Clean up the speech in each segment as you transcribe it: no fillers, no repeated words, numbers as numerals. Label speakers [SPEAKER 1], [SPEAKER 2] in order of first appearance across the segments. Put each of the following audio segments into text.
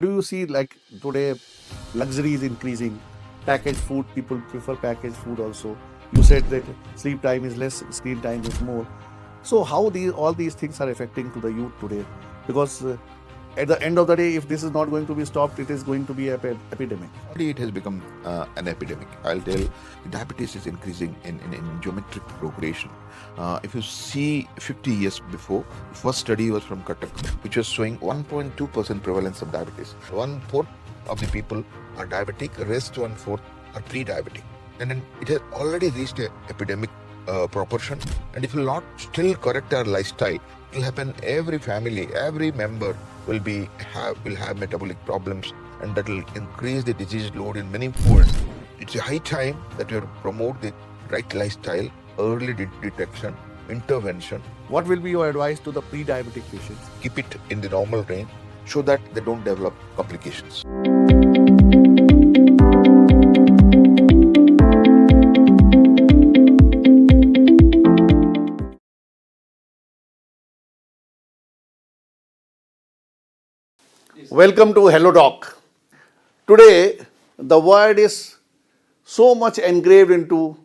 [SPEAKER 1] Do you see like today luxury is increasing? Packaged food, people prefer packaged food also. You said that sleep time is less, screen time is more. So how these all these things are affecting to the youth today? Because at the end of the day, if this is not going to be stopped, it is going to be an epidemic.
[SPEAKER 2] Already it has become an epidemic. I'll tell diabetes is increasing in geometric progression. If you see 50 years before, the first study was from Cuttack, which was showing 1.2% prevalence of diabetes. One fourth of the people are diabetic, rest one fourth are pre-diabetic. And then it has already reached a epidemic proportion. And if we will not still correct our lifestyle, it will happen every family, every member will have metabolic problems, and that will increase the disease load in many folds. It's a high time that you promote the right lifestyle, early detection, intervention.
[SPEAKER 1] What will be your advice to the pre-diabetic patients?
[SPEAKER 2] Keep it in the normal range so that they don't develop complications.
[SPEAKER 1] Welcome to HelloDoc. Today, the word is so much engraved into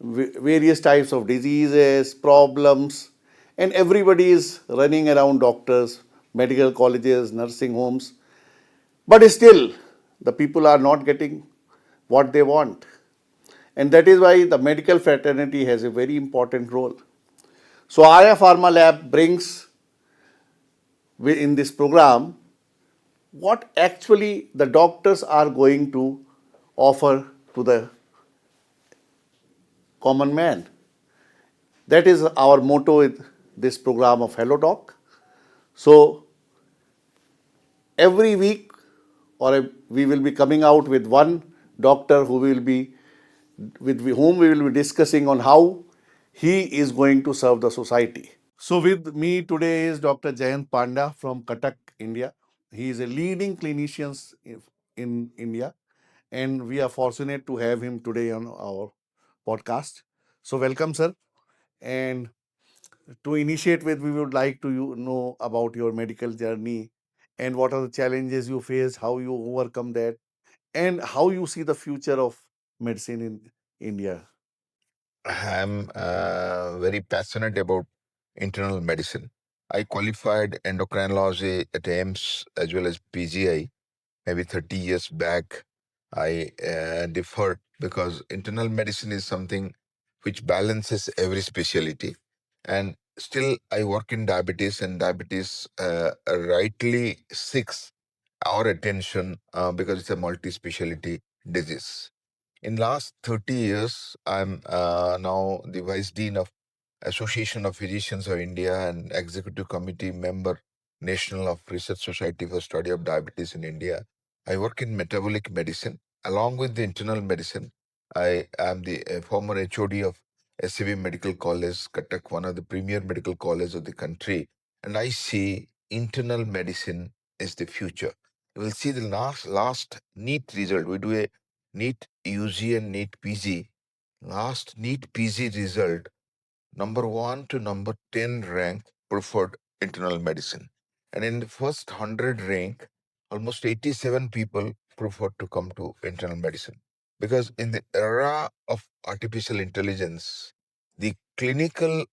[SPEAKER 1] various types of diseases, problems, and everybody is running around doctors, medical colleges, nursing homes. But still, the people are not getting what they want. And that is why the medical fraternity has a very important role. So, Arya Pharmalab brings in this program what actually the doctors are going to offer to the common man. That is our motto in this program of HelloDoc. So every week we will be coming out with one doctor who will be with whom we will be discussing on how he is going to serve the society. So with me today is Dr. Jayant Panda from Cuttack, India. He is a leading clinician in India, and we are fortunate to have him today on our podcast. So welcome, sir. And to initiate with, we would like to know about your medical journey and what are the challenges you face, how you overcome that, and how you see the future of medicine in India.
[SPEAKER 2] I'm very passionate about internal medicine. I qualified endocrinology at AIMS as well as PGI maybe 30 years back. I deferred because internal medicine is something which balances every specialty. And still, I work in diabetes, and diabetes rightly seeks our attention because it's a multi-specialty disease. In last 30 years, I'm now the Vice Dean of Association of Physicians of India and Executive Committee member, National of Research Society for Study of Diabetes in India. I work in metabolic medicine along with the internal medicine. I am the former HOD of SCV Medical College, Cuttack, one of the premier medical colleges of the country. And I see internal medicine is the future. You will see the last NEET result. We do a NEET UG and NEET PG. Last NEET PG result, number 1 to number 10 rank preferred internal medicine. And in the first 100 rank, almost 87 people preferred to come to internal medicine. Because in the era of artificial intelligence, the clinical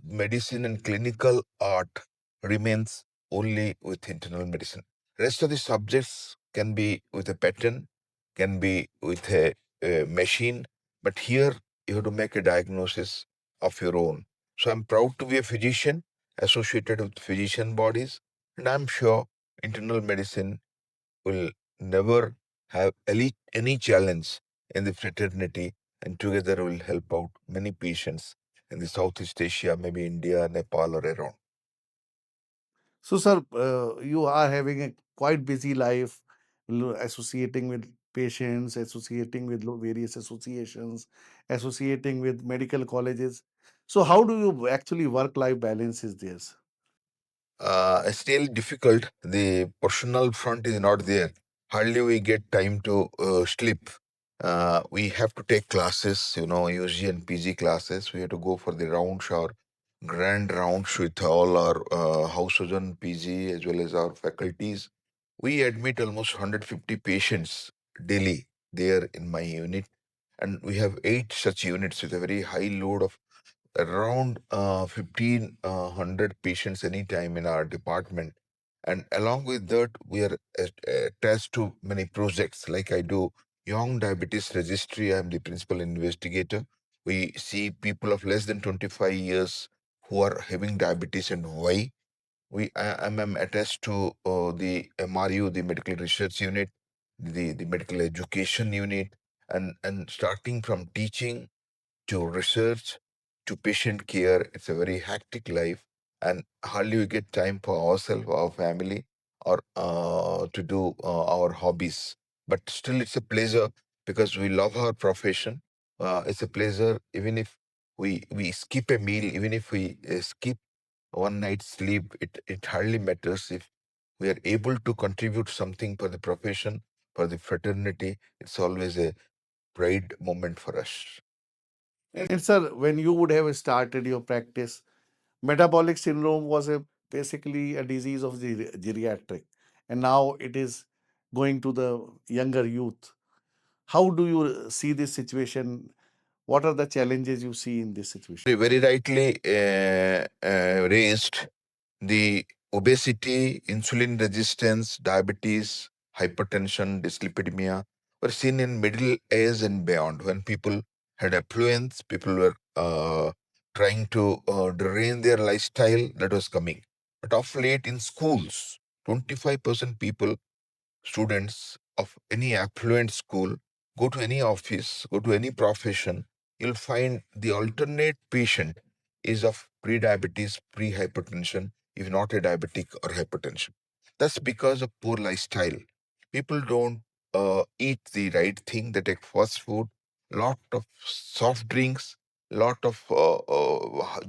[SPEAKER 2] medicine and clinical art remains only with internal medicine. Rest of the subjects can be with a pattern, can be with a machine, but here you have to make a diagnosis of your own. So I'm proud to be a physician associated with physician bodies, and I'm sure internal medicine will never have any challenge in the fraternity, and together will help out many patients in the Southeast Asia, maybe India, Nepal, or around.
[SPEAKER 1] So, sir, you are having a quite busy life, associating with patients, associating with various associations, associating with medical colleges. So, how do you actually work-life balance is this?
[SPEAKER 2] Still difficult. The personal front is not there. Hardly we get time to sleep. We have to take classes, UG and PG classes. We have to go for the rounds or grand rounds with all our house surgeon PG as well as our faculties. We admit almost 150 patients daily there in my unit, and we have 8 such units with a very high load of around 1,500 patients anytime in our department. And along with that, we are attached to many projects. Like I do Young Diabetes Registry. I'm the principal investigator. We see people of less than 25 years who are having diabetes and why. I'm attached to the MRU, the Medical Research Unit, the Medical Education Unit, and starting from teaching to research to patient care. It's a very hectic life, and hardly we get time for ourselves, our family, or to do our hobbies. But still, it's a pleasure because we love our profession. It's a pleasure, even if we skip a meal, even if we skip one night's sleep, it hardly matters if we are able to contribute something for the profession, for the fraternity. It's always a pride moment for us.
[SPEAKER 1] And sir, when you would have started your practice, metabolic syndrome was basically a disease of the geriatric, and now it is going to the younger youth. How do you see this situation? What are the challenges you see in this situation?
[SPEAKER 2] Very rightly raised, the obesity, insulin resistance, diabetes, hypertension, dyslipidemia were seen in middle age and beyond when people had affluence, people were trying to drain their lifestyle that was coming. But of late in schools, 25% people students of any affluent school, go to any office, go to any profession, you'll find the alternate patient is of pre-diabetes, pre-hypertension, if not a diabetic or hypertension. That's because of poor lifestyle. People don't eat the right thing. They take fast food, lot of soft drinks, lot of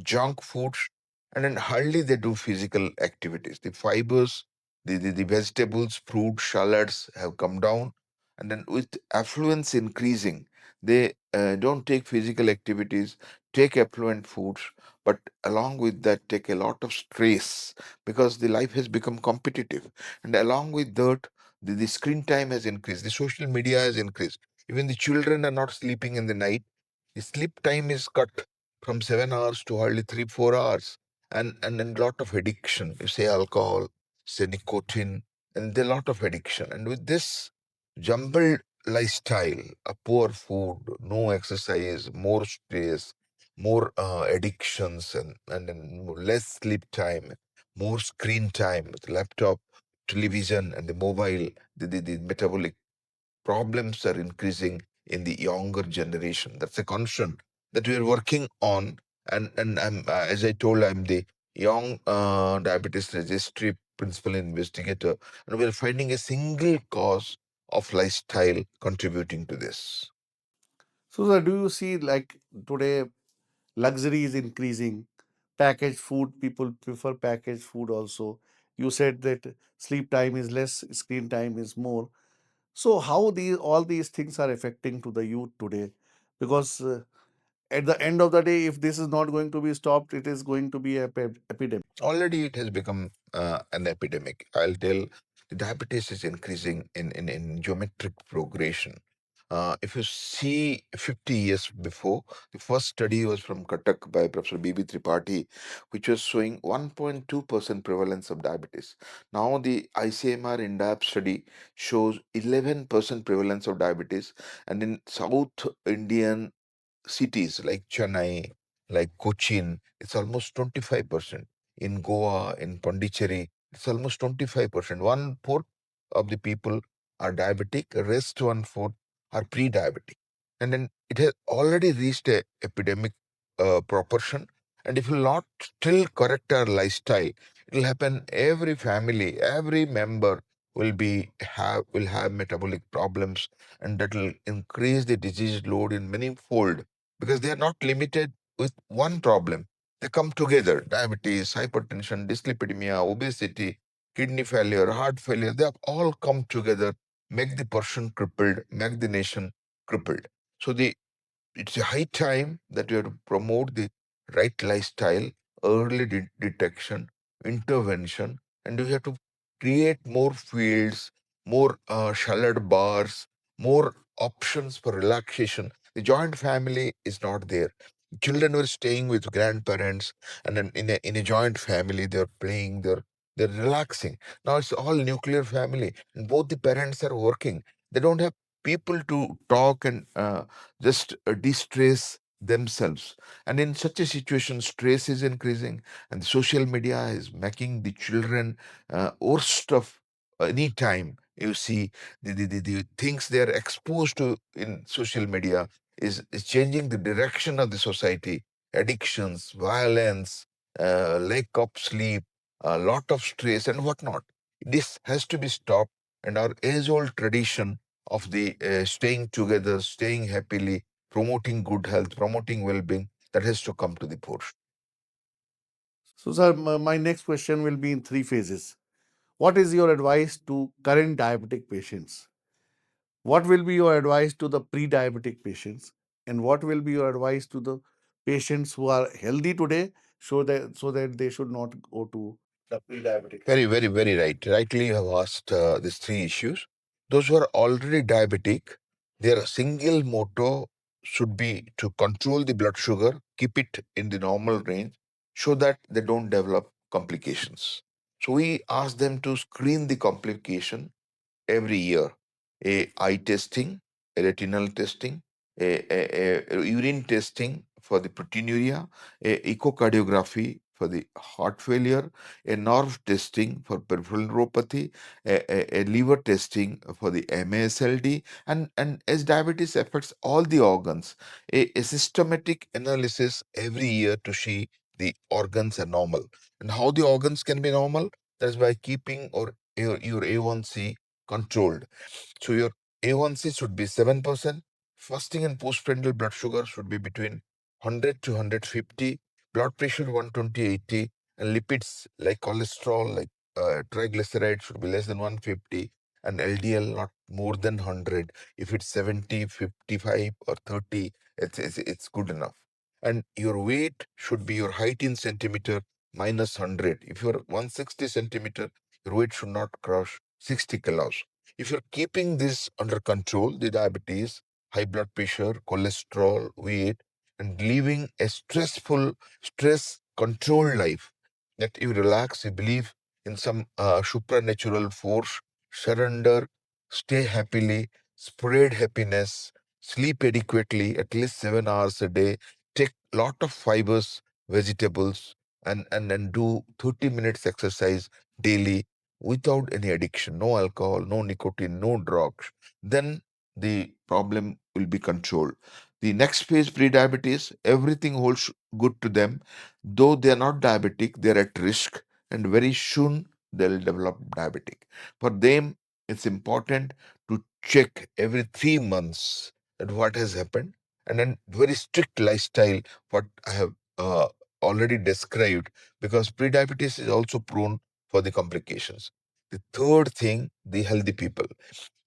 [SPEAKER 2] junk foods, and then hardly they do physical activities. The fibers, the vegetables, fruit, salads have come down. And then with affluence increasing, they don't take physical activities, take affluent foods, but along with that, take a lot of stress because the life has become competitive. And along with that, the screen time has increased, the social media has increased. Even the children are not sleeping in the night. The sleep time is cut from 7 hours to hardly 3, 4 hours. And then lot of addiction. You say alcohol, say nicotine, and there are a lot of addiction. And with this jumbled lifestyle, a poor food, no exercise, more stress, more addictions, and then less sleep time, more screen time with laptop, television, and the mobile, the metabolic problems are increasing in the younger generation. That's a concern that we are working on. And I'm, as I told, I'm the Young Diabetes Registry Principal Investigator, and we're finding a single cause of lifestyle contributing to this.
[SPEAKER 1] So, sir, do you see like today luxury is increasing? Packaged food, people prefer packaged food also. You said that sleep time is less, screen time is more. So, how these all these things are affecting to the youth today? Because at the end of the day, if this is not going to be stopped, it is going to be a epidemic.
[SPEAKER 2] Already it has become an epidemic. I'll tell, the diabetes is increasing in geometric progression. If you see 50 years before, the first study was from Cuttack by Professor B.B. Tripathi, which was showing 1.2% prevalence of diabetes. Now the ICMR INDAP study shows 11% prevalence of diabetes, and in South Indian cities like Chennai, like Cochin, it's almost 25%. In Goa, in Pondicherry, it's almost 25%. One fourth of the people are diabetic, rest one fourth are pre-diabetic. And then it has already reached a epidemic proportion. And if we will not still correct our lifestyle, it will happen every family, every member will have metabolic problems, and that will increase the disease load in many fold because they are not limited with one problem. They come together: diabetes, hypertension, dyslipidemia, obesity, kidney failure, heart failure. They have all come together, make the person crippled, make the nation crippled. So it's a high time that we have to promote the right lifestyle, early detection, intervention, and we have to create more fields, more salad bars, more options for relaxation. The joint family is not there. Children were staying with grandparents, and then in a joint family, they're playing, they're relaxing. Now it's all nuclear family, and both the parents are working. They don't have people to talk and just de-stress themselves. And in such a situation, stress is increasing, and social media is making the children worst of any time. You see, the things they are exposed to in social media is changing the direction of the society. Addictions, violence, lack of sleep, a lot of stress, and whatnot. This has to be stopped, and our age-old tradition of the staying together, staying happily, promoting good health, promoting well-being, that has to come to the fore.
[SPEAKER 1] So, sir, my next question will be in three phases. What is your advice to current diabetic patients? What will be your advice to the pre-diabetic patients? And what will be your advice to the patients who are healthy today, so that they should not go to the pre-diabetic?
[SPEAKER 2] Very, very, very right. Rightly, you have asked these three issues. Those who are already diabetic, their single motto should be to control the blood sugar, keep it in the normal range, so that they don't develop complications. So we ask them to screen the complication every year. A eye testing, a retinal testing, a urine testing for the proteinuria, a echocardiography for the heart failure, a nerve testing for peripheral neuropathy, a liver testing for the MASLD, and as diabetes affects all the organs, a systematic analysis every year to see the organs are normal. And how the organs can be normal? That's by keeping your A1C controlled. So your A1C should be 7%. Fasting and postprandial blood sugar should be between 100 to 150. Blood pressure 120/80, and lipids like cholesterol, like triglycerides should be less than 150, and LDL not more than 100. If it's 70, 55, or 30, it's good enough. And your weight should be your height in centimeter minus 100. If you're 160 centimeter, your weight should not cross 60 kilos. If you're keeping this under control, the diabetes, high blood pressure, cholesterol, weight, and living a stress controlled life, that you relax, you believe in some supernatural force, surrender, stay happily, spread happiness, sleep adequately, at least 7 hours a day, take lot of fibers, vegetables, and do 30 minutes exercise daily without any addiction, no alcohol, no nicotine, no drugs, then the problem will be controlled. The next phase, pre-diabetes, everything holds good to them. Though they are not diabetic, they are at risk, and very soon they'll develop diabetic. For them, it's important to check every 3 months at what has happened, and then very strict lifestyle, what I have already described, because pre-diabetes is also prone for the complications. The third thing, the healthy people.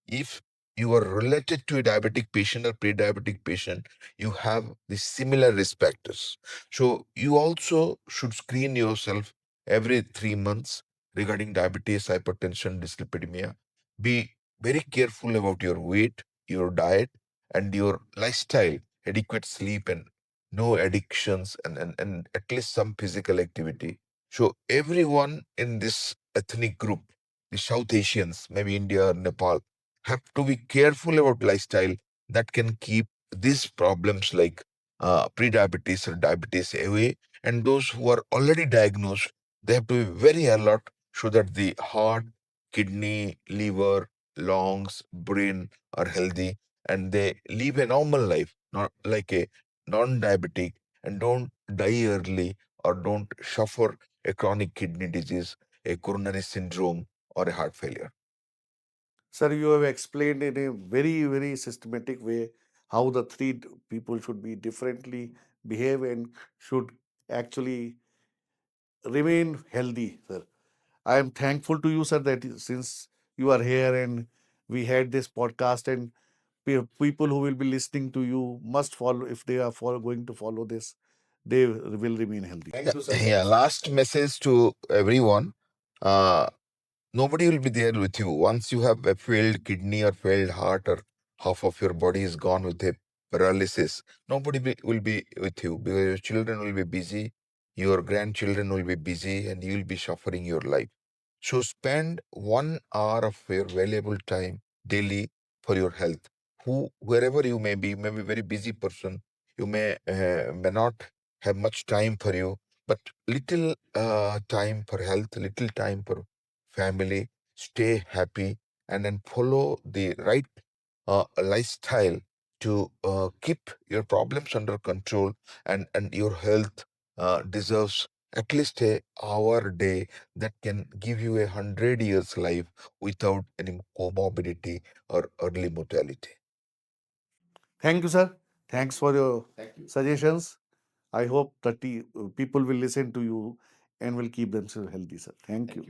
[SPEAKER 2] If you are related to a diabetic patient or pre-diabetic patient, you have the similar risk factors. So you also should screen yourself every 3 months regarding diabetes, hypertension, dyslipidemia. Be very careful about your weight, your diet, and your lifestyle, adequate sleep, and no addictions, and at least some physical activity. So everyone in this ethnic group, the South Asians, maybe India or Nepal, have to be careful about lifestyle that can keep these problems like pre-diabetes or diabetes away. And those who are already diagnosed, they have to be very alert so that the heart, kidney, liver, lungs, brain are healthy, and they live a normal life, not like a non-diabetic, and don't die early or don't suffer a chronic kidney disease, a coronary syndrome, or a heart failure.
[SPEAKER 1] Sir, you have explained in a very, very systematic way how the people should be differently behave and should actually remain healthy, sir. I am thankful to you, sir, that since you are here and we had this podcast, and people who will be listening to you must follow, if they are going to follow this, they will remain healthy. Thank
[SPEAKER 2] Yeah,
[SPEAKER 1] you, sir.
[SPEAKER 2] yeah. Last message to everyone. Uh, Nobody will be there with you. Once you have a failed kidney or failed heart or half of your body is gone with a paralysis, will be with you because your children will be busy, your grandchildren will be busy, and you will be suffering your life. So spend 1 hour of your valuable time daily for your health. Wherever you may be a very busy person. You may not have much time for you, but little time for health, little time for family. Stay happy, and then follow the right lifestyle to keep your problems under control, and your health deserves at least a hour day that can give you 100 years life without any comorbidity or early mortality.
[SPEAKER 1] Thank you, sir. Thanks for your suggestions. I hope that people will listen to you and will keep themselves healthy, sir. Thank you.